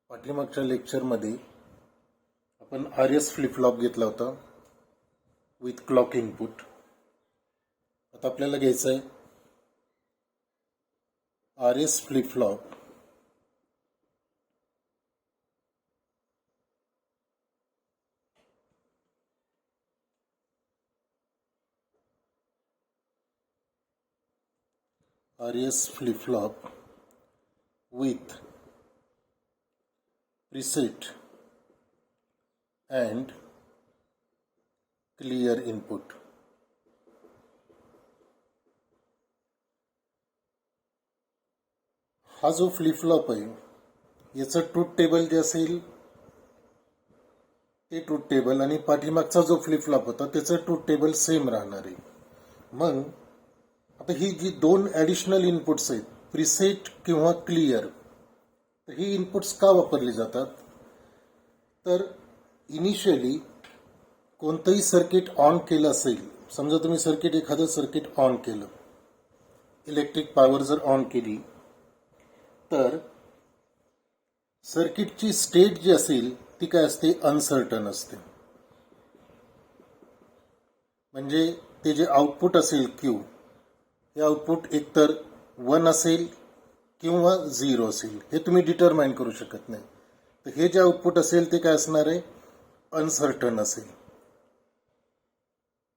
पाठीमागच्या लेक्चरमध्ये आपण RS फ्लिप फ्लॉप घेतला होता विथ क्लॉक इनपुट. आता आपल्याला घ्यायचं आहे RS flip flop with preset and clear input. हा जो फ्लिप फ्लॉप आहे याचं ट्रूथ टेबल जे असेल ते ट्रूथ टेबल आणि पाठीमागचा जो फ्लिप फ्लॉप होता त्याचं ट्रूथ टेबल सेम राहणार आहे. मग आता ही जी दोन ॲडिशनल इनपुट्स आहेत प्रीसेट किंवा क्लिअर, तर ही इनपुट्स का वापरली जातात? तर इनिशियली कोणतंही सर्किट ऑन केलं असेल, समजा तुम्ही एखादं सर्किट ऑन केलं, इलेक्ट्रिक पॉवर जर ऑन केली तर सर्किटची स्टेट जी असेल ती काय असते? अनसर्टन असते. म्हणजे ते जे आउटपुट असेल क्यू, हे आउटपुट एकतर 1 असेल किंवा 0 असेल, हे तुम्ही डिटरमाइन करू शकत नाही. तर हे जे आउटपुट असेल ते काय असणार आहे? अनसर्टन असेल.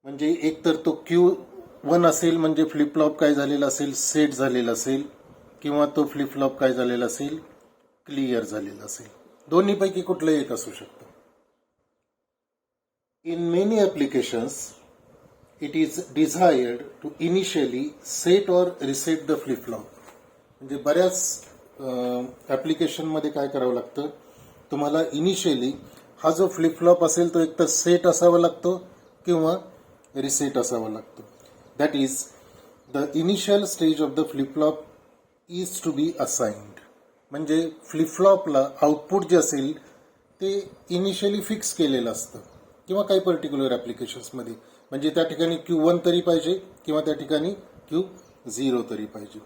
म्हणजे एकतर तो Q1 असेल म्हणजे फ्लिप फ्लॉप काय झालेला असेल? सेट झालेला असेल, किंवा तो फ्लिप फ्लॉप काय झालेला असेल? क्लिअर झालेला असेल. दोन्हीपैकी कुठलंही एक असू शकतं. In many applications it is desired to initially set or reset the flip flop. म्हणजे बऱ्याच ॲप्लिकेशनमध्ये काय करावं लागतं, तुम्हाला इनिशियली हा जो फ्लिप फ्लॉप असेल तो एकतर सेट असावा लागतो किंवा रिसेट असावा लागतो. That is the initial stage of the flip flop is to be assigned. म्हणजे फ्लिप फ्लॉपला आउटपुट जे असेल ते इनिशियली फिक्स केलेलं असतं, किंवा काही पर्टिक्युलर ॲप्लिकेशन्समध्ये म्हणजे त्या ठिकाणी Q1 तरी पाहिजे किंवा त्या ठिकाणी Q0 तरी पाहिजे.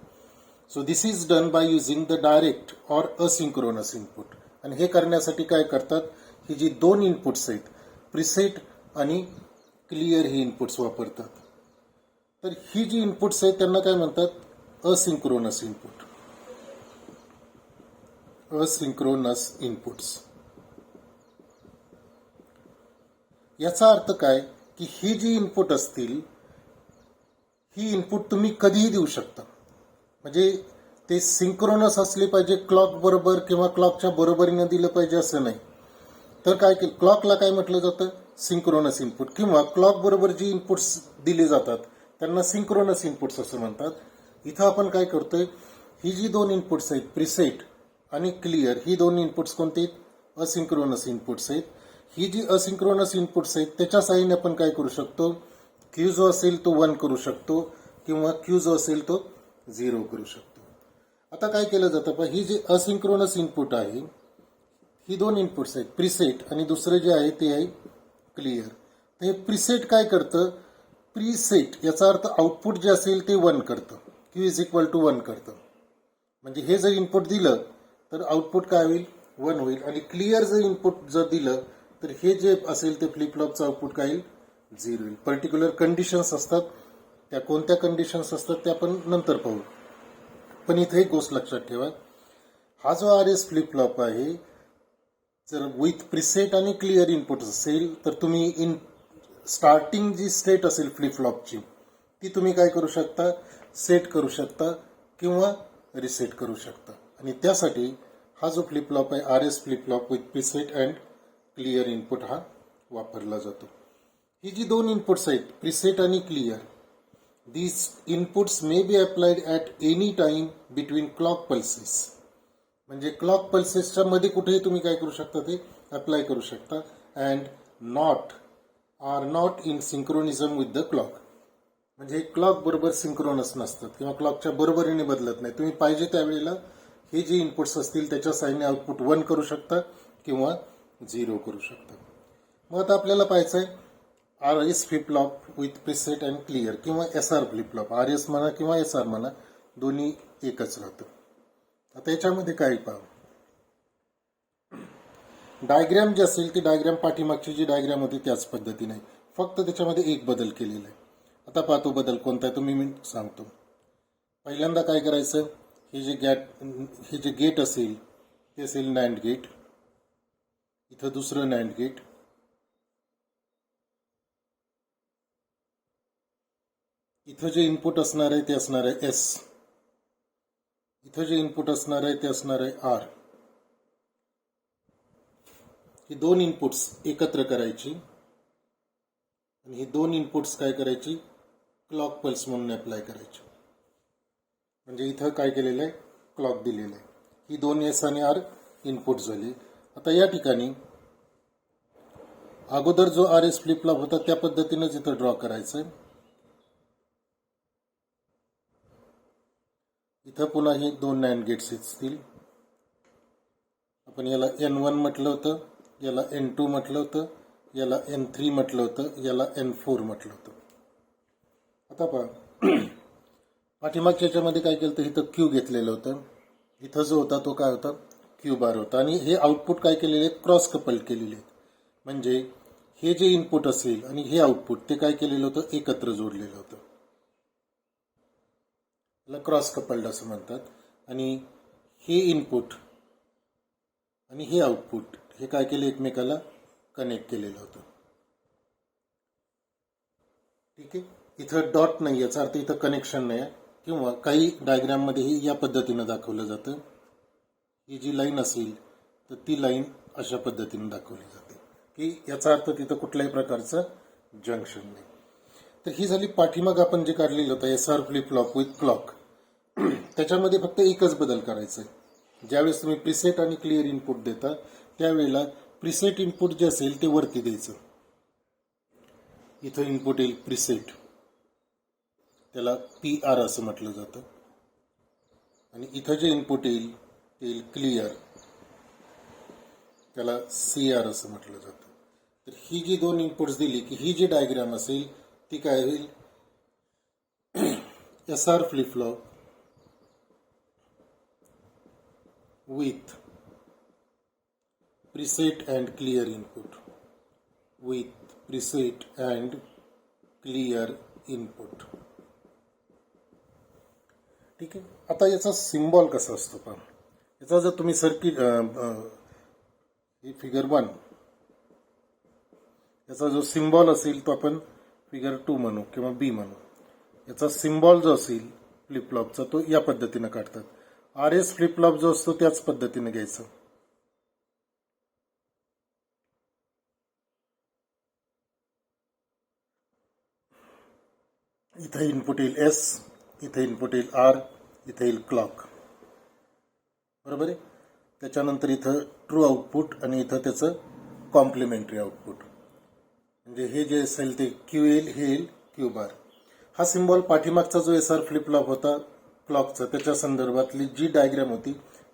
So this is done by using the direct or asynchronous input. आणि हे करण्यासाठी काय करतात, ही जी दोन इनपुट्स आहेत प्रीसेट आणि क्लिअर ही इनपुट्स वापरतात. तर ही जी इनपुट्स आहेत त्यांना काय म्हणतात? Asynchronous input. Asynchronous inputs. याचा अर्थ काय की ही जी इनपुट असतील ही इनपुट तुम्ही कधीही देऊ शकता. म्हणजे ते सिंक्रोनस असले पाहिजे क्लॉक बरोबर किंवा क्लॉकच्या बरोबरीने दिलं पाहिजे असं नाही. तर काय केलं, क्लॉकला काय म्हटलं जातं? Synchronous input. किंवा क्लॉक बरोबर जी इनपुट्स दिले जातात त्यांना सिंक्रोनस इनपुट्स असं म्हणतात. इथं आपण काय करतोय, ही जी दोन इनपुट्स आहेत प्रीसेट आणि क्लिअर, ही दोन इनपुट्स कोणते आहेत? असिंक्रोनस इनपुट्स आहेत. ही जी असिंक्रोनस इनपुट्स आहेत त्याच्या साहाय्याने आपण काय करू शकतो, Q जो असेल तो 1 करू शकतो किंवा Q जो असेल तो 0 करू शकतो. आता काय केलं जातं, ही जी असिंक्रोनस इनपुट आहे ही दोन इनपुट्स आहेत प्रीसेट आणि दुसरे जे आहे ते आहे क्लिअर. तर हे प्रीसेट काय करतं? प्रीसेट याचा अर्थ आउटपुट जे असेल ते 1 करतं, Q इज इक्वल टू 1 करतं. म्हणजे हे जर इनपुट दिलं तर आउटपुट काय होईल? 1 होईल. आणि क्लिअर जर इनपुट जर दिलं तर हे जे असेल ते फ्लिप फ्लॉपचं आउटपुट काय येईल? 0 येईल. पर्टिक्युलर कंडिशन्स असतात, त्या कोणत्या कंडिशन्स असतात ते आपण नंतर पाहू. पण इथे एक गोष्ट लक्षात ठेवा, हा जो RS फ्लिप फ्लॉप आहे जर विथ प्रीसेट आणि क्लिअर इनपुट असेल तर तुम्ही स्टार्टिंग जी स्टेट असेल फ्लिप फ्लॉपची ती तुम्ही काय करू शकता? सेट करू शकता किंवा रिसेट करू शकता. आणि त्यासाठी हा जो फ्लिप फ्लॉप आहे RS flip flop with preset and clear input हा वापरला जातो. ही जी दोन इनपुट्स आहेत प्रीसेट आणि clear, these inputs may be applied at any time between clock pulses. म्हणजे क्लॉक पल्सेसच्या मध्ये कुठेही तुम्ही काय करू शकता? ते अप्लाय करू शकता. And are not in synchronism with the clock. म्हणजे क्लॉक बरोबर सिंक्रोनस नसतात किंवा क्लॉकच्या बरोबरीने बदलत नाही. तुम्ही पाहिजे त्यावेळेला हे जे इनपुट्स असतील त्याच्या साहाय्याने आउटपुट 1 करू शकता किंवा 0 करू शकता. मग आता आपल्याला पाहायचं आहे RS flip flop with preset and clear किंवा SR फ्लिप फ्लॉप. RS म्हणा किंवा SR म्हणा, दोन्ही एकच राहतं. आता याच्यामध्ये काय पहा, डायग्रॅम जी असेल ती डायग्रॅम पाठीमागची जी डायग्रॅम होती त्याच पद्धतीने, फक्त त्याच्यामध्ये एक बदल केलेला आहे. आता पहा तो बदल कोणता आहे तुम्ही मी सांगतो. पहिल्यांदा काय करायचं, हे जे गेट असेल ते असेल नॅन्ड गेट. इथं दुसरं नॅन्ड गेट, इथं जे इनपुट असणार आहे ते असणार आहे एस, इथं जे इनपुट असणार आहे ते असणार आहे आर. ही दोन इनपुट्स एकत्र करायची आणि ही दोन इनपुट्स काय करायची, क्लॉक पल्स म्हणून अप्लाय करायची. म्हणजे इथं काय केलेलं आहे, क्लॉक दिलेलं आहे. ही दोन एस आणि आर इनपुट झाली. आता या ठिकाणी अगोदर जो आर एस फ्लिप फ्लॉप होता त्या पद्धतीनेच इथं ड्रॉ करायचं. इथं पुन्हा हे दोन नॅन्ड गेट्स असतील. आपण याला N1 म्हटलं होतं, याला N2 म्हटलं होतं, याला N3 म्हटलं होतं, याला N4 म्हटलं होतं. आता पहा पाठीमागच्या याच्यामध्ये काय केलं तर इथं क्यू घेतलेलं होतं. इथं जो होता तो काय होता, क्यू बार होता. आणि हे आउटपुट काय केलेले आहेत, क्रॉस कपल्ड केलेले आहेत. म्हणजे हे जे इनपुट असेल आणि हे आउटपुट ते काय केलेलं होतं, एकत्र जोडलेलं होतं. याला क्रॉस कपल्ड असं म्हणतात. आणि हे इनपुट आणि हे आउटपुट हे काय केलं, एकमेकाला कनेक्ट केलेलं होतं. ठीक आहे. इथं डॉट नाही, याचा अर्थ इथं कनेक्शन नाही. किंवा काही डायग्राममध्येही या पद्धतीनं दाखवलं जातं. ही जी लाईन असेल तर ती लाईन अशा पद्धतीने दाखवली जाते की याचा अर्थ तिथं कुठल्याही प्रकारचं जंक्शन नाही. तर ही झाली पाठीमाग आपण जे काढलेलं होतं SR flip flop with clock. त्याच्यामध्ये फक्त एकच बदल करायचा आहे. ज्यावेळेस तुम्ही प्रिसेट आणि क्लिअर इनपुट देता त्यावेळेला प्रिसेट इनपुट जे असेल ते वरती द्यायचं. इथं इनपुट येईल प्रिसेट, त्याला PR असं म्हटलं जातं. आणि इथं जे इनपुट येईल ते येईल क्लिअर, त्याला CR असं म्हटलं जातं. तर ही जी दोन इनपुट्स दिली की ही जी डायग्राम असेल ती काय होईल, SR flip flop with preset and clear input, with preset and clear input. ठीक आहे. आता याचा सिम्बॉल कसा असतो पहा. याचा जर तुम्ही सर्किट फिगर 1, याचा जो सिम्बॉल असेल तो आपण फिगर 2 म्हणू किंवा B म्हणू. याचा सिम्बॉल जो असेल फ्लिप फ्लॉपचा तो या पद्धतीने काढतात. RS फ्लिप फ्लॉप जो असतो त्याच पद्धतीने घ्यायचं. इथं इनपुट येईल S, इथं इनपुट येईल R, इथं येईल क्लॉक. बरोबर आहे. त्याच्यानंतर इथं ट्रू आउटपुट आणि इथं त्याचं कॉम्प्लिमेंटरी आउटपुट. म्हणजे हे जे असेल ते क्यू येईल, हे येईल क्यू बार. हा सिम्बॉल पाठीमागचा जो SR फ्लिप फ्लॉप होता क्लॉकचा त्याच्या संदर्भातली जी डायग्राम होती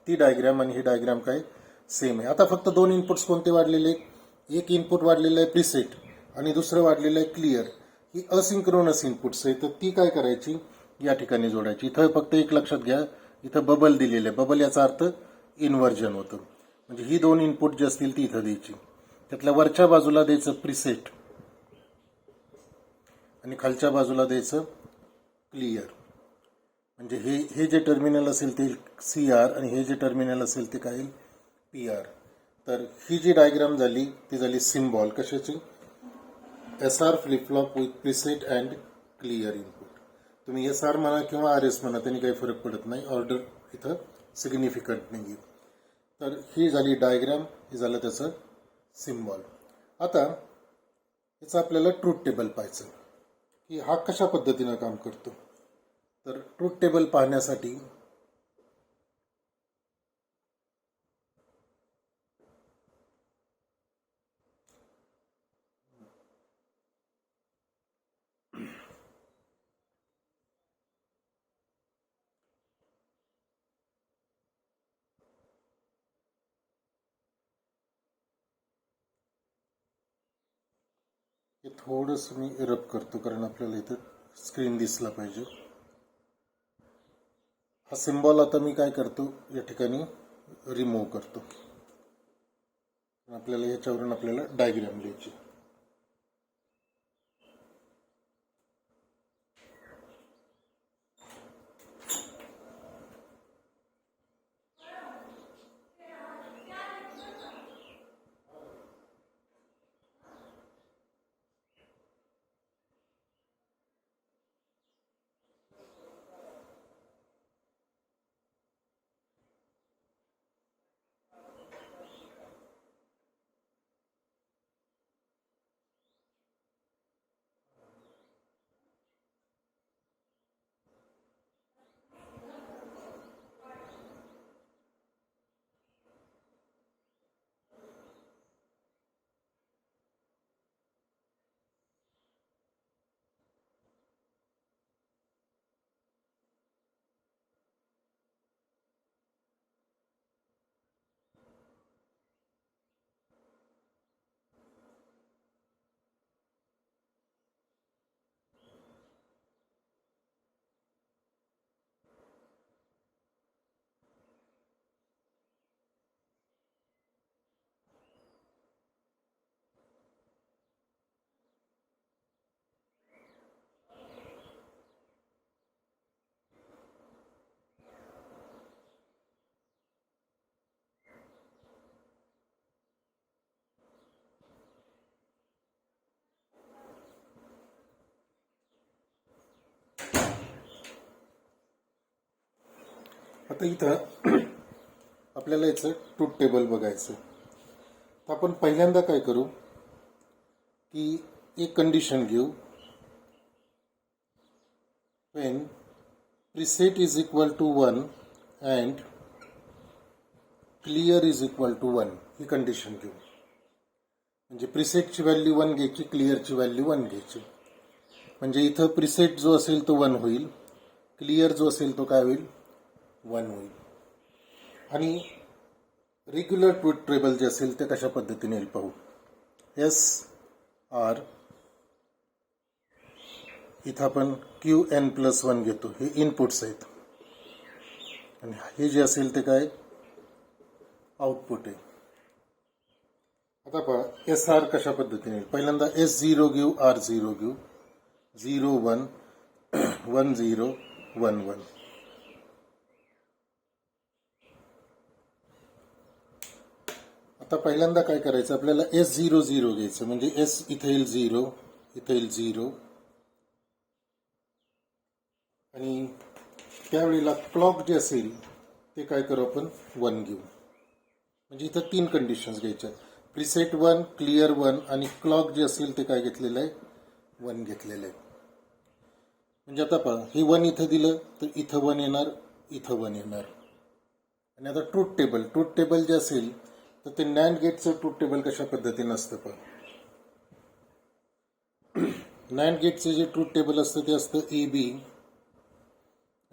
ती डायग्राम आणि ही डायग्राम काय सेम आहे. आता फक्त दोन इनपुट्स कोणते वाढलेले, एक इनपुट वाढलेलं आहे प्रिसेट आणि दुसरं वाढलेलं आहे क्लिअर. ही असिंक्रोनस इनपुट्स आहे तर ती काय करायची, या ठिकाणी जोडायची. इथं फक्त एक लक्षात घ्या, इथं बबल दिलेलं आहे. बबल याचा अर्थ इन्व्हर्जन होतं. म्हणजे ही दोन इनपुट जी असतील ती इथं द्यायची. त्यातल्या वरच्या बाजूला द्यायचं प्रिसेट आणि खालच्या बाजूला द्यायचं क्लिअर. म्हणजे हे जे टर्मिनल असेल ते CR आणि हे जे टर्मिनल असेल ते काय येईल PR. तर ही जी डायग्राम झाली ती झाली सिम्बॉल कशाची, SR flip flop with preset and clear input. तुम्ही SR म्हणा किंवा RS म्हणा त्यांनी काही फरक पडत नाही, ऑर्डर इथं सिग्निफिकंट नाही. तर ही झाली डायग्राम, हे झालं त्याचं सिम्बॉल. आता याचं आपल्याला ट्रूथ टेबल पाहायचं की हा कशा पद्धतीनं काम करतो. तर ट्रूथ टेबल पाहण्यासाठी हे थोडंसं मी रब करतो कारण आपल्याला इथं स्क्रीन दिसला पाहिजे. हा सिम्बॉल आता मी काय करतो या ठिकाणी रिमूव्ह करतो. आपल्याला याच्यावरून आपल्याला डायग्राम लिहायची. आता इथं आपल्याला याचं ट्रूथ टेबल बघायचं. तर आपण पहिल्यांदा काय करू की एक कंडिशन घेऊ. when preset is equal to 1 and clear is equal to 1 he condition घेऊ. म्हणजे प्रिसेटची व्हॅल्यू 1 घ्यायची, क्लिअरची व्हॅल्यू 1 घ्यायची. म्हणजे इथं प्रिसेट जो असेल तो 1 होईल, क्लिअर जो असेल तो काय होईल 1 होईल. आणि रेग्युलर ट्रूथ टेबल जे असेल ते कशा पद्धतीने येईल पाहू. एस आर इथं आपण QN+1 घेतो, हे इनपुट्स आहेत आणि हे जे असेल ते काय आउटपुट आहे. आता पहा SR कशा पद्धतीने येईल. पहिल्यांदा S0 घेऊ, R0 घेऊ, 0 1 1 0 1 1. आता पहिल्यांदा काय करायचं आपल्याला S0 0 घ्यायचं. म्हणजे S इथे येईल 0, इथे येईल 0 आणि त्यावेळेला क्लॉक जे असेल ते काय करू आपण 1 घेऊ. म्हणजे इथं 3 कंडिशन्स घ्यायच्या. प्रिसेट 1, क्लिअर 1 आणि क्लॉक जे असेल ते काय घेतलेलं आहे 1 घेतलेलं आहे. म्हणजे आता पहा हे 1 इथं दिलं तर इथं 1 येणार, इथं 1 येणार. आणि आता ट्रूथ टेबल जे असेल तर ते नॅन्ड गेटचं ट्रूथ टेबल कशा पद्धतीनं असतं पहा. नॅन्ड गेटचं जे ट्रूथ टेबल असतं ते असतं AB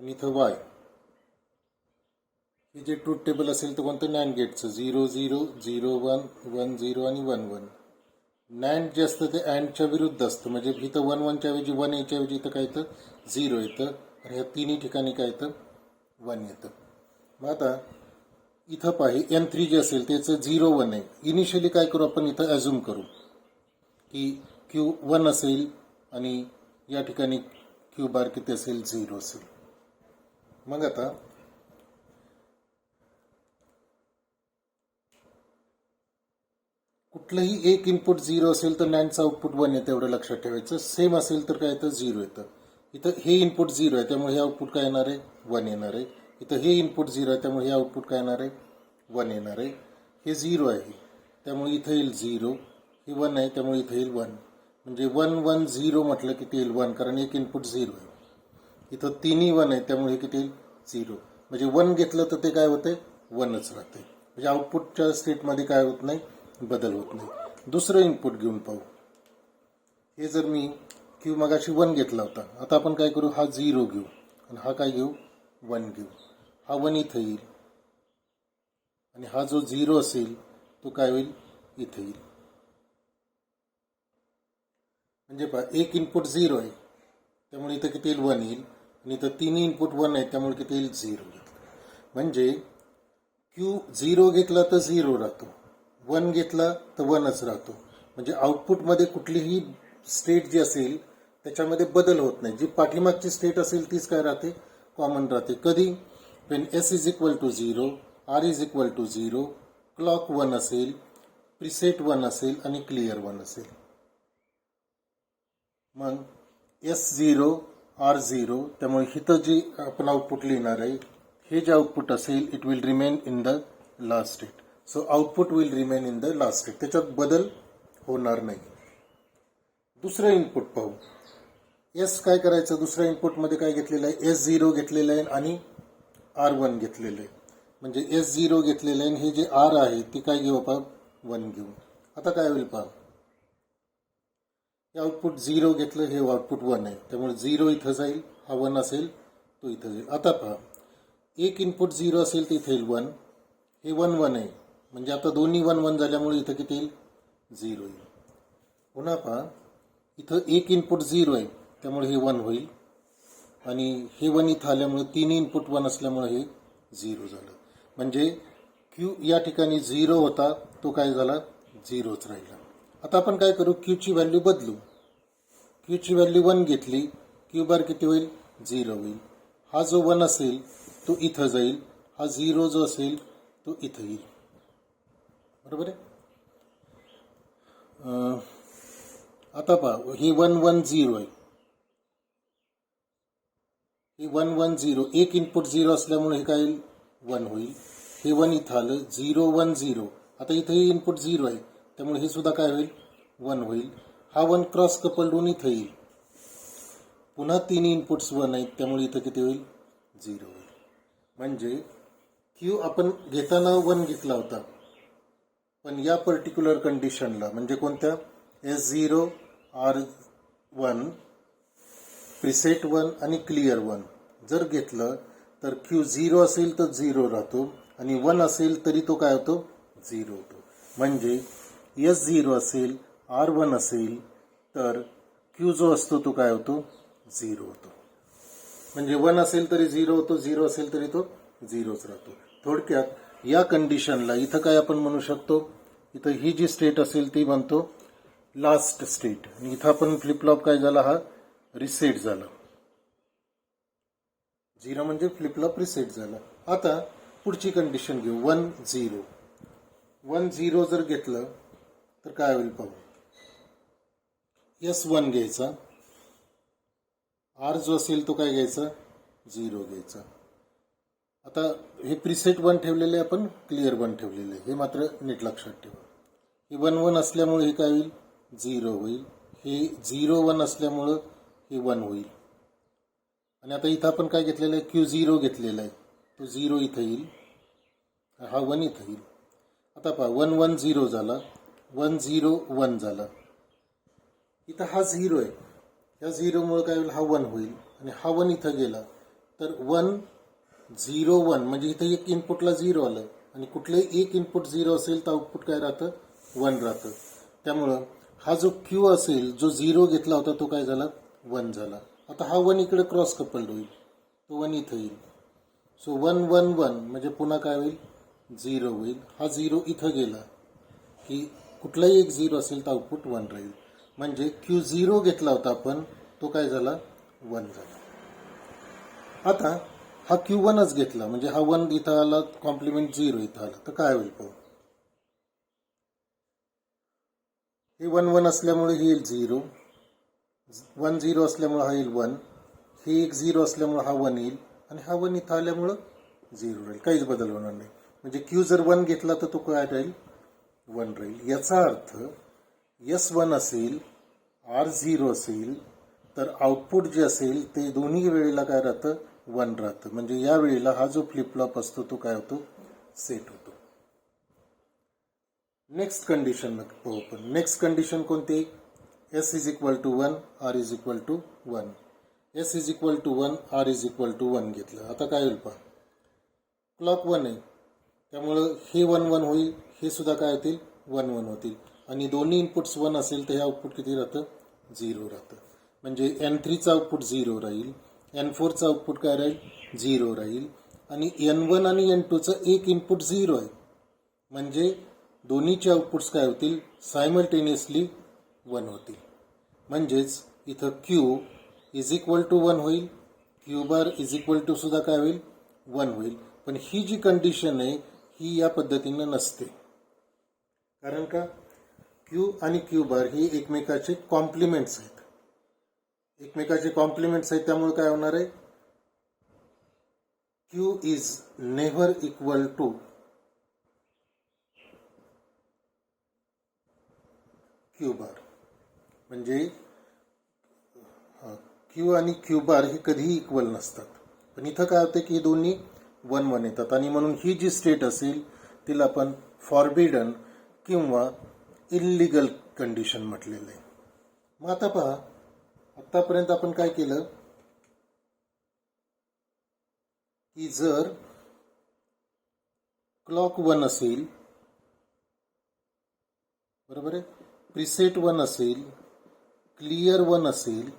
आणि इथं Y. हे जे ट्रूथ टेबल असेल तर कोणतं नॅन्ड गेटचं 0 0 0 1 1 0 आणि 1 1. नॅन्ड जे असतं ते अँडच्या विरुद्ध असतं. म्हणजे इथं 1 1 च्या ऐवजी 1 याच्या ऐवजी इथं काय येतं 0 येतं आणि ह्या तिन्ही ठिकाणी काय येतं 1 येतं. मग आता इथं पाहि N3 जे असेल त्याचं 0 1 आहे. इनिशियली काय करू आपण इथं ॲझ्युम करू की Q1 असेल आणि या ठिकाणी Q बार किती असेल 0 असेल. मग आता कुठलंही एक इनपुट 0 असेल तर नॅन्डचं आउटपुट 1 येतं, एवढं लक्षात ठेवायचं. सेम असेल तर काय येतं 0 येतं. इथं हे इनपुट 0 आहे त्यामुळे हे आउटपुट काय येणार आहे 1 येणार आहे. इथं हे इनपुट 0 आहे त्यामुळे हे आउटपुट काय येणार आहे 1 येणार आहे. हे 0 आहे त्यामुळे इथं येईल 0, हे 1 आहे त्यामुळे इथं येईल 1. म्हणजे 1 1 0 म्हटलं की ते येईल 1 कारण एक इनपुट 0 आहे. इथं तिन्ही 1 आहे त्यामुळे हे किती येईल 0. म्हणजे 1 घेतलं तर ते काय होते 1च राहते. म्हणजे आउटपुटच्या स्टेटमध्ये काय होत नाही बदल होत नाही. दुसरं इनपुट घेऊन पाहू. हे जर मी Q मगाशी 1 घेतला होता, आता आपण काय करू हा 0 घेऊ आणि हा काय घेऊ 1 घेऊ. हा 1 इथं येईल आणि हा जो 0 असेल तो काय होईल इथं येईल. म्हणजे पहा एक इनपुट 0 आहे त्यामुळे इथं किती येईल 1 येईल आणि इथं तिन्ही इनपुट 1 आहेत त्यामुळे किती येईल 0 घेतलं. म्हणजे क्यू 0 घेतला तर 0 राहतो, 1 घेतला तर 1च राहतो. म्हणजे आउटपुटमध्ये कुठलीही स्टेट जी असेल त्याच्यामध्ये बदल होत नाही. जी पाठीमागची स्टेट असेल तीच काय राहते, कॉमन राहते. कधी, when S is equal to 0, R is equal to 0, clock 1 असेल, प्रिसेट 1 असेल आणि क्लिअर 1 असेल. मग S0 R0, त्यामुळे इथं जे आपण आउटपुट लिहिणार आहे हे जे आउटपुट असेल it will remain in the last state. So output will remain in the last state, त्याच्यात बदल होणार नाही. दुसरं इनपुट पाहू. एस काय करायचं, दुसऱ्या इनपुटमध्ये काय घेतलेलं आहे, S0 घेतलेलं आहे आणि R1 घेतलेलं आहे. म्हणजे S0 घेतलेलं आहे, हे जे R आहे ते काय घेऊ आपण, 1 घेऊ. आता काय होईल पहा, हे आउटपुट 0 घेतलं, हे आउटपुट 1 आहे त्यामुळे 0 इथं जाईल, हा 1 असेल तो इथं जाईल. आता पहा, एक इनपुट 0 असेल तर इथं येईल 1, हे 1 1 आहे म्हणजे आता दोन्ही 1 1 झाल्यामुळे इथं किती येईल, 0 येईल. पुन्हा पहा, इथं एक इनपुट 0 आहे त्यामुळे हे 1 होईल आणि हे 1 इथं आल्यामुळे तिन्ही इनपुट 1 असल्यामुळे हे 0 झालं. म्हणजे क्यू या ठिकाणी 0 होता तो काय झाला, 0च राहिला. आता आपण काय करू, क्यूची व्हॅल्यू बदलू. क्यूची व्हॅल्यू 1 घेतली, क्यू बार किती होईल, 0 होईल. हा जो 1 असेल तो इथं जाईल, हा 0 जो असेल तो इथं येईल. बरोबर आहे. आता पहा, हे 1 1 0 आहे, हे 1 1 0, एक इनपुट 0 असल्यामुळे हे काय येईल, 1 होईल. हे 1 इथं आलं, 0 1 0, आता इथं हे इनपुट 0 आहे त्यामुळे हे सुद्धा काय होईल, 1 होईल. हा 1 क्रॉस कपल्ड होऊन इथं येईल. पुन्हा तीन इनपुट्स 1 आहेत त्यामुळे इथं किती होईल, 0 होईल. म्हणजे क्यू आपण घेताना 1 घेतला होता, पण या पर्टिक्युलर कंडिशनला म्हणजे कोणत्या, S0 R1, प्रिसेट 1 आणि क्लिअर 1 जर घेतलं तर क्यू 0 असेल तर 0 राहतो आणि 1 असेल तरी तो काय होतो, 0 होतो. म्हणजे S0 असेल, R1 असेल तर क्यू जो असतो तो काय होतो, 0 होतो. म्हणजे 1 असेल तरी 0 होतो, 0 असेल तरी तो 0च राहतो. थोडक्यात या कंडिशनला इथं काय आपण म्हणू शकतो, इथं ही जी स्टेट असेल ती म्हणतो लास्ट स्टेट. आणि इथं आपण फ्लिपफ्लॉप काय झाला, हा रिसेट झाला. 0 म्हणजे फ्लिपफ्लॉप रिसेट झाला. आता पुढची कंडिशन घेऊ, 1 0. 1 0 जर घेतलं तर काय होईल पाहू. S1 घ्यायचा, R जो असेल तो काय घ्यायचा, 0 घ्यायचा. आता हे प्रिसेट 1 ठेवलेले आपण, क्लिअर 1 ठेवलेले, हे मात्र नीट लक्षात ठेवा. हे 1 1 असल्यामुळे हे काय होईल, 0 होईल. हे 0 1 असल्यामुळं हे 1 होईल. आणि आता इथं आपण काय घेतलेलं आहे, क्यू 0 घेतलेला आहे, तो 0 इथं येईल, हा 1 इथं येईल. आता पहा, 1 1 0 झाला, 1 0 1 झाला. इथं हा 0 आहे, या 0 काय होईल, हा 1 होईल आणि हा 1 इथं गेला तर 1 0 1 म्हणजे इथं एक इनपुटला 0 आलं आणि कुठलंही एक इनपुट 0 असेल तर आउटपुट काय राहतं, 1 राहतं. त्यामुळं हा जो क्यू असेल जो 0 घेतला होता तो काय झाला, 1 झाला. आता हा 1 इकडे क्रॉस कपल्ड होईल, तो 1 इथं येईल. सो 1 1 1 म्हणजे पुन्हा काय होईल, 0 होईल. हा 0 इथं गेला की कुठलाही एक 0 असेल तर आउटपुट 1 राहील. म्हणजे क्यू 0 घेतला होता आपण तो काय झाला, 1 झाला. आता हा क्यू 1च घेतला म्हणजे हा 1 इथं आला, कॉम्प्लिमेंट 0 इथं आला, तर काय होईल पाहू. हे 1 1 असल्यामुळे हे येईल 0, 1 0 असल्यामुळे हा येईल 1, हे एक 0 असल्यामुळे हा 1 येईल आणि हा 1 इथं आल्यामुळं 0 राहील, काहीच बदल होणार नाही. म्हणजे क्यू जर 1 घेतला तर तो काय राहील, 1 राहील. याचा अर्थ S1 असेल, R0 असेल तर आउटपुट जे असेल ते दोन्ही वेळेला काय राहतं, 1 राहतं. म्हणजे या वेळेला हा जो फ्लिपफ्लॉप असतो तो काय होतो, सेट होतो. नेक्स्ट कंडिशन पाहू आपण. नेक्स्ट कंडिशन कोणती, S is equal to 1, R is equal to 1. S is equal to 1, R is equal to 1 घेतलं. आता काय होईल पहा, क्लॉक 1 आहे त्यामुळं हे 1 1 होईल, हे सुद्धा काय होतील, 1 1 होतील आणि दोन्ही इनपुट्स 1 असेल तर हे आउटपुट किती राहतं, 0 राहतं. म्हणजे N3चं आउटपुट 0 राहील N4चं आउटपुट काय राहील 0 राहील आणि N1 आणि N2चं एक इनपुट 0 आहे म्हणजे दोन्हीचे आउटपुट्स काय होतील सायमल्टेनियसली 1 होतील म्हणजेच इथं Q इज इक्वल टू 1 होईल Q bar is equal to सुद्धा काय होईल 1 होईल पण ही जी कंडिशन आहे ही या पद्धतीनं नसते कारण का Q आणि Q बार ही एकमेकाचे कॉम्प्लिमेंट्स आहेत एकमेकाचे कॉम्प्लिमेंट्स आहेत त्यामुळे काय होणार आहे Q is never equal to Q bar म्हणजे Q आणि Q बार हे कधीही इक्वल नसतात पण इथं काय होतं की हे दोन्ही 1 1 येतात आणि म्हणून ही जी स्टेट असेल तिला आपण फॉरबिडन किंवा इल्लीगल कंडिशन म्हटलेलं आहे मग आता पहा आतापर्यंत आपण काय केलं की जर क्लॉक 1 असेल बरोबर आहे प्रीसेट 1 असेल क्लिअर 1 असेल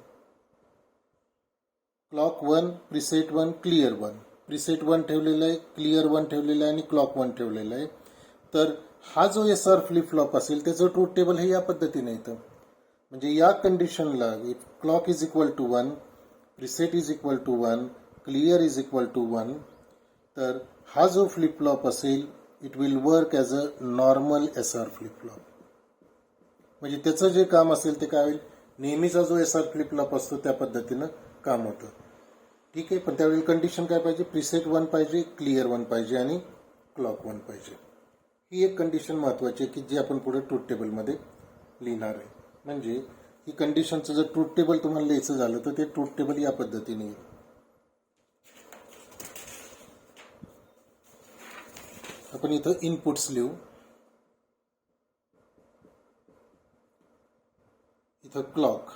क्लॉक 1 प्रीसेट 1 क्लिअर 1 प्रीसेट 1 ठेवलेला आहे क्लिअर 1 ठेवलेला आहे आणि क्लॉक 1 ठेवलेला आहे तर हा जो SR फ्लिप फ्लॉप असेल त्याचं ट्रूथ टेबल हे या पद्धतीने येतं म्हणजे या कंडिशनला clock is equal to 1 preset is equal to 1 clear is equal to 1 तर हा जो फ्लिप फ्लॉप असेल it will work as a normal SR flip flop म्हणजे त्याचं जे काम असेल ते काय होईल नेहमीचा जो SR फ्लिप फ्लॉप असतो त्या पद्धतीनं काम होतं ठीक आहे पण त्यावेळी कंडिशन काय पाहिजे प्रीसेट 1 पाहिजे क्लिअर 1 पाहिजे आणि क्लॉक 1 पाहिजे ही एक कंडिशन महत्त्वाची आहे की जी आपण पुढे ट्रूथ टेबलमध्ये लिहिणार आहे म्हणजे ही कंडिशनचं जर ट्रूथ टेबल तुम्हाला लिहायचं झालं तर ते ट्रूथ टेबल या पद्धतीने येईल आपण इथं इनपुट्स लिहू इथं क्लॉक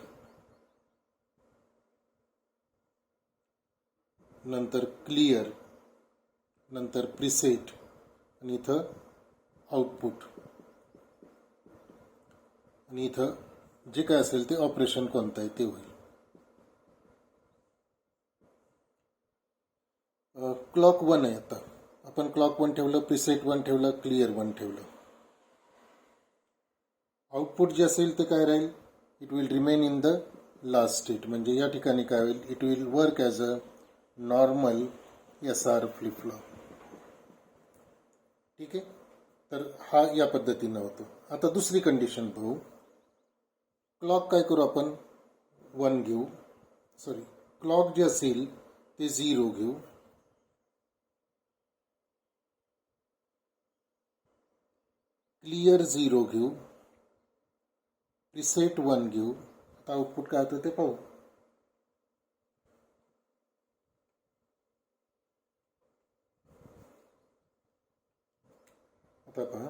नंतर क्लिअर नंतर प्रीसेट आणि इथं आउटपुट आणि इथं जे काय असेल ते ऑपरेशन कोणतं आहे ते होईल क्लॉक 1 आहे आता आपण क्लॉक 1 ठेवलं प्रीसेट 1 ठेवलं क्लिअर 1 ठेवलं आउटपुट जे असेल ते काय राहील it will remain in the last state म्हणजे या ठिकाणी काय होईल it will work as a normal SR flip flop ठीक आहे तर हा या पद्धतीनं होतो आता दुसरी कंडिशन पाहू क्लॉक काय करू आपण 1 घेऊ सॉरी क्लॉक जे असेल ते 0 घेऊ क्लिअर 0 घेऊ प्रीसेट 1 घेऊ आता आउटपुट काय होतं ते पाहू आता पहा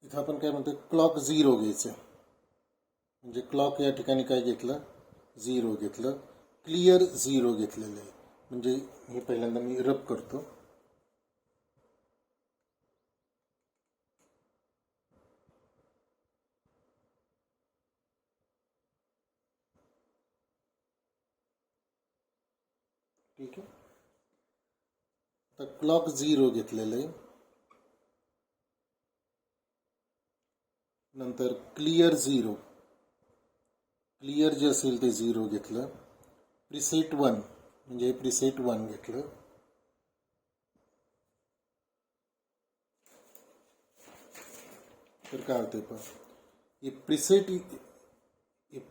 इथं आपण काय म्हणतो क्लॉक 0 घ्यायचं म्हणजे क्लॉक या ठिकाणी काय घेतलं 0 घेतलं क्लिअर 0 घेतलेलं आहे म्हणजे हे पहिल्यांदा मी रब करतो ठीक आहे तर क्लॉक 0 घेतलेलं आहे नंतर क्लिअर 0 क्लिअर जे असेल ते 0 घेतलं प्रीसेट 1 म्हणजे प्रीसेट 1 घेतलं तर काय होते पण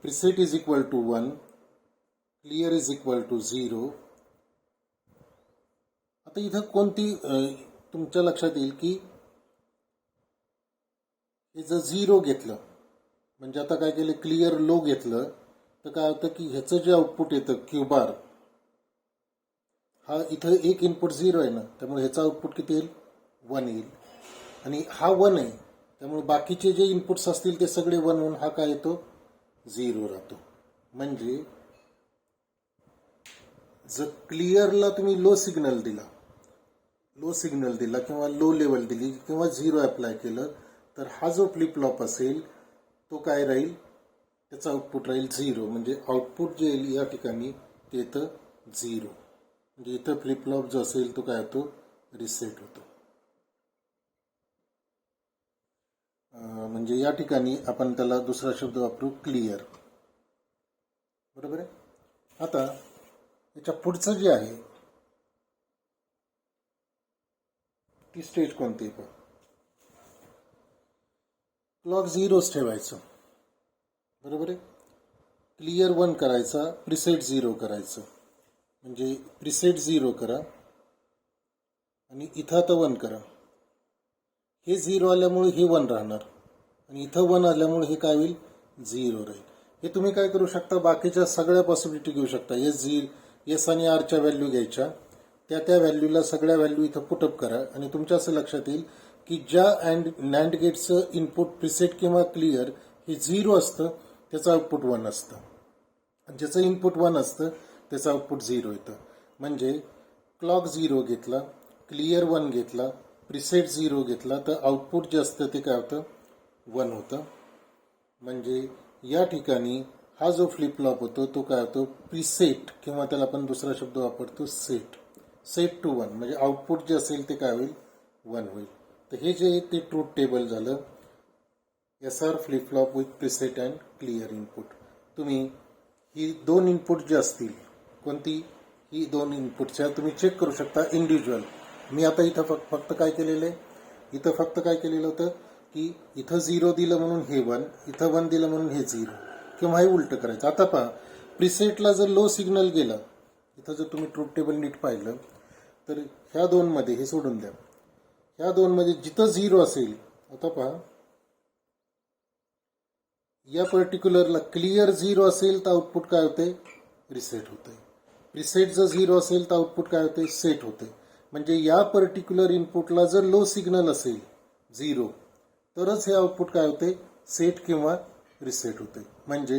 preset is equal to 1 clear is equal to 0 आता इथं कोणती तुमच्या लक्षात येईल की हे जर 0 घेतलं म्हणजे आता काय केलं क्लिअर लो घेतलं तर काय होतं की ह्याचं जे आउटपुट येतं क्यू बार हा इथं एक इनपुट 0 आहे ना त्यामुळे ह्याचं आउटपुट किती येईल 1 येईल आणि हा 1 आहे त्यामुळे बाकीचे जे इनपुट्स असतील ते सगळे 1 होऊन हा काय येतो 0 राहतो म्हणजे जर क्लिअरला तुम्ही लो सिग्नल दिला किंवा लो लेवल दिली किंवा 0 अप्लाय केलं तर हा जो फ्लिप फ्लॉप असेल तो काय राहील त्याचं आउटपुट राहील 0 म्हणजे आउटपुट जे येईल या ठिकाणी ते येतं 0. म्हणजे इथं फ्लिपफ्लॉप जो असेल तो काय होतो, रिसेट होतो. म्हणजे या ठिकाणी आपण त्याला दुसरा शब्द वापरू, क्लिअर. बरोबर आहे. आता याच्या पुढचं जे आहे ती स्टेज कोणती आहे? क्लॉक 0 ठेवायचं. बरोबर आहे. क्लिअर 1 करायचा, प्रिसेट 0 करायचं. म्हणजे प्रिसेट 0 करा आणि इथं आता 1 करा. हे 0 आल्यामुळे हे 1 राहणार आणि इथं 1 आल्यामुळे हे काय होईल, 0 राहील. हे तुम्ही काय करू शकता, बाकीच्या सगळ्या पॉसिबिलिटी घेऊ शकता. एस आणि आरच्या व्हॅल्यू घ्यायच्या, त्या व्हॅल्यूला सगळ्या व्हॅल्यू इथं पुटअप करा आणि तुमच्या असं लक्षात येईल की ज्या नॅन्ड गेटचं इनपुट प्रिसेट किंवा क्लिअर हे 0 असतं त्याचं आउटपुट 1 असतं, आणि ज्याचं इनपुट 1 असतं त्याचं आउटपुट 0 येतं. म्हणजे क्लॉक 0 घेतला, क्लिअर 1 घेतला, प्रिसेट 0 घेतला, तर आउटपुट जे असतं ते काय होतं, 1 होतं. म्हणजे या ठिकाणी हा जो फ्लिपफ्लॉप होतो तो काय होतो, प्रिसेट, किंवा त्याला आपण दुसरा शब्द वापरतो सेट टू 1. म्हणजे आउटपुट जे असेल ते काय होईल, 1 होईल. तर हे जे ते ट्रूथ टेबल झालं SR flip-flop with preset and clear input. तुम्ही ही 2 इनपुट जे असतील, कोणती, ही 2 इनपुटच्या तुम्ही चेक करू शकता इंडिव्हिज्युअल. मी आता इथं फक्त काय केलेलं आहे, इथं फक्त काय केलेलं होतं की इथं 0 दिलं म्हणून हे 1, इथं 1 दिलं म्हणून हे 0, किंवा हे उलटं करायचं. आता पहा, प्रिसेटला जर लो सिग्नल गेला, इथं जर तुम्ही ट्रूथ टेबल नीट पाहिलं तर ह्या 2 मध्ये, हे सोडून द्या, ह्या 2 मध्ये जिथं 0 असेल, आता पहा या पर्टिक्युलरला क्लिअर 0 असेल तर आउटपुट काय होते, रिसेट होते. प्रिसेट जर 0 असेल तर आउटपुट काय होते, सेट होते. म्हणजे या पर्टिक्युलर इनपुटला जर लो सिग्नल असेल 0, तरच हे आउटपुट काय होते, सेट किंवा रिसेट होते. म्हणजे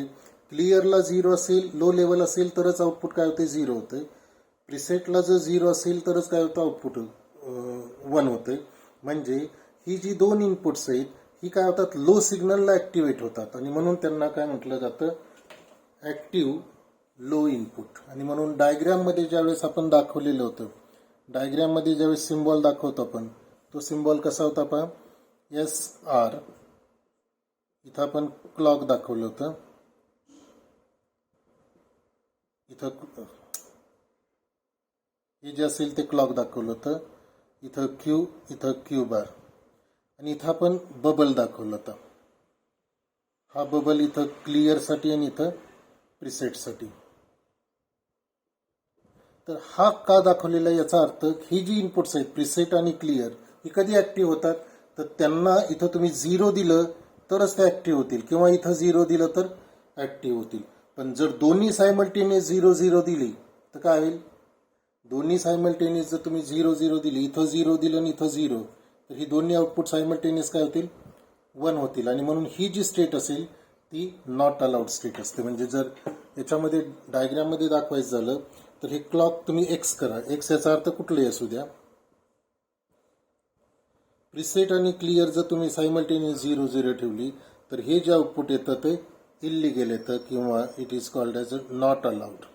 क्लिअरला 0 असेल, लो लेवल असेल तरच आउटपुट काय होते, 0 होते. प्रिसेटला जर 0 असेल तरच काय होतं, आउटपुट 1 होते. म्हणजे ही जी 2 इनपुट्स आहेत ही काय होतात, लो सिग्नलला ऍक्टिव्हेट होतात, आणि म्हणून त्यांना काय म्हटलं जातं, ऍक्टिव्ह लो इनपुट. आणि म्हणून डायग्राममध्ये ज्यावेळेस आपण दाखवलेलं होतं, डायग्राममध्ये ज्यावेळेस सिम्बॉल दाखवतो आपण, तो सिम्बॉल कसा होता पहा, SR. इथं आपण क्लॉक दाखवलं होतं, इथं हे जे असेल ते क्लॉक दाखवलं होतं, इथं क्यू बार, आणि इथं आपण बबल दाखवलं होता. हा बबल इथं क्लिअरसाठी आणि इथं प्रिसेटसाठी. तर हा का दाखवलेला आहे, याचा अर्थ ही जी इनपुट्स आहेत प्रिसेट आणि क्लिअर, ही कधी ऍक्टिव्ह होतात, तर त्यांना इथं तुम्ही 0 दिलं तरच ते ऍक्टिव्ह होतील, किंवा इथं 0 दिलं तर ऍक्टिव्ह होतील. पण जर दोन्ही सायमल्टेनियस 0-0 दिली तर काय होईल, दोन्ही सायमल्टेनियस जर तुम्ही 0-0 दिली, इथं 0 दिलं आणि इथं 0, तर ही दोन्ही आउटपुट सायमल्टेनियस काय होतील, 1 होतील. आणि म्हणून ही जी स्टेट असेल ती नॉट अलाउड स्टेट असते. म्हणजे जर याच्यामध्ये डायग्राममध्ये दाखवायचं झालं तर हे क्लॉक तुम्ही एक्स करा, एक्स याचा अर्थ कुठलाही असू द्या. प्रिसेट आणि क्लिअर जर तुम्ही सायमल्टेनियस 0-0 ठेवली तर हे जे आउटपुट येतं ते इल्लिगल येतं, किंवा it is called as not allowed,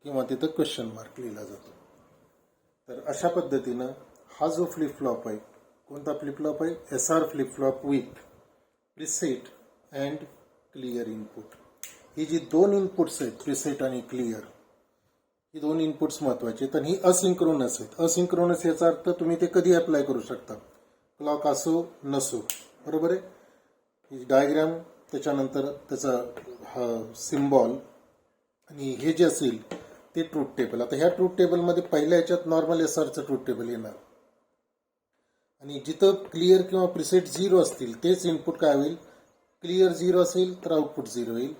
किंवा तिथं क्वेश्चन मार्क लिहिला जातो. तर अशा पद्धतीनं हा जो फ्लिप फ्लॉप आहे, कोणता फ्लिप फ्लॉप आहे, SR flip flop with preset and clear input. ही जी 2 इनपुट्स आहेत प्रिसेट आणि क्लिअर, ही 2 इनपुट्स महत्वाचे आहेत, आणि ही असिंक्रोनस आहेत. असिंक्रोनस याचा अर्थ तुम्ही ते कधी अप्लाय करू शकता, क्लॉक असो नसो. बरोबर आहे. ही डायग्राम, त्याच्यानंतर त्याचा हा सिम्बॉल, आणि हे जे असेल ते ट्रूथ टेबल. आता ह्या ट्रूथ टेबलमध्ये पहिल्या ह्याच्यात नॉर्मल SRचं ट्रूथ टेबल येणार, आणि जिथं क्लिअर किंवा प्रिसेट 0 असतील तेच इनपुट काय होईल, क्लिअर 0 असेल तर आउटपुट 0 येईल,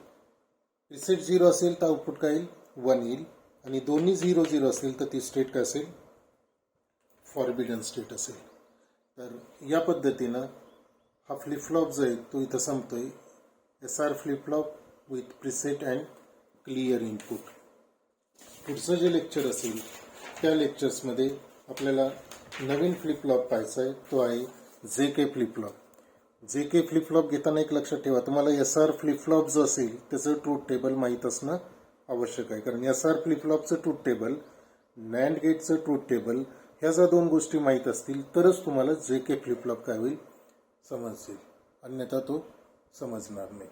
प्रिसेट 0 असेल तर आउटपुट काय येईल, 1 येईल, आणि दोन्ही 0-0 असेल तर ती स्टेट काय असेल, फॉरबिडन स्टेट असेल. तर या पद्धतीनं हा फ्लिप फ्लॉप जो आहे तो इथं संपतोय, SR flip flop with preset and clear input. पुढचं जे लेक्चर असेल त्या लेक्चर्समध्ये आपल्याला नवीन फ्लिप फ्लॉप पाहायचा आहे, तो आहे JK flip flop. JK flip flop घेताना एक लक्षात ठेवा, तुम्हाला SR फ्लिप फ्लॉप जो असेल त्याचं ट्रूथ टेबल माहीत असणं आवश्यक आहे. कारण SR फ्लिपफ्लॉपचं ट्रूथ टेबल, नॅन्ड गेटचं ट्रूथ टेबल ह्या जर 2 गोष्टी माहीत असतील तरच तुम्हाला JK फ्लिपफ्लॉप काय होईल समजेल, अन्यथा तो समजणार नाही.